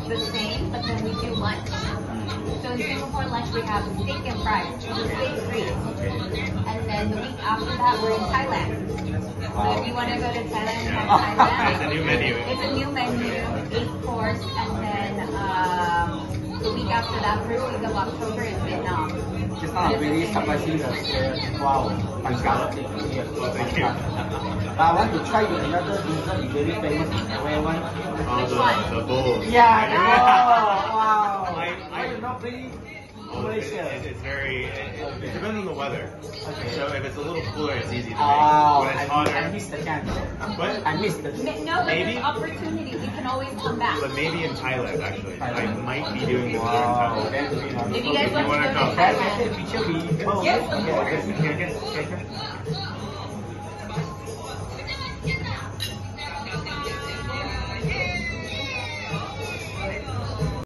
the same, but then we do lunch. So in Singapore lunch we have steak and fries, steak treats. And then the week after that we're in Thailand. So if you want to go to Thailand and have Thailand, It's a new menu. It's a new menu, 8 course, and then the week after that, first week of October is Vietnam. Just not really surprising the wow, Pancala. Thank you. But I want to try another dessert very famous in Taiwan. Which one? The bowl. Yeah, wow. I- Why you not bring Malaysia? It's very, it depends on the weather. Okay. So if it's a little cooler, it's easy to make. Oh, When it's hotter, I missed the chance. What? I missed the No, but Maybe. there's opportunity. We can always come back. But maybe in Thailand, actually. I might be doing it Wow, in Thailand. that's really nice. If you guys want to wanna go come. to Can I Thailand, take a picture with you? Yes, of Okay, course. okay, okay, okay.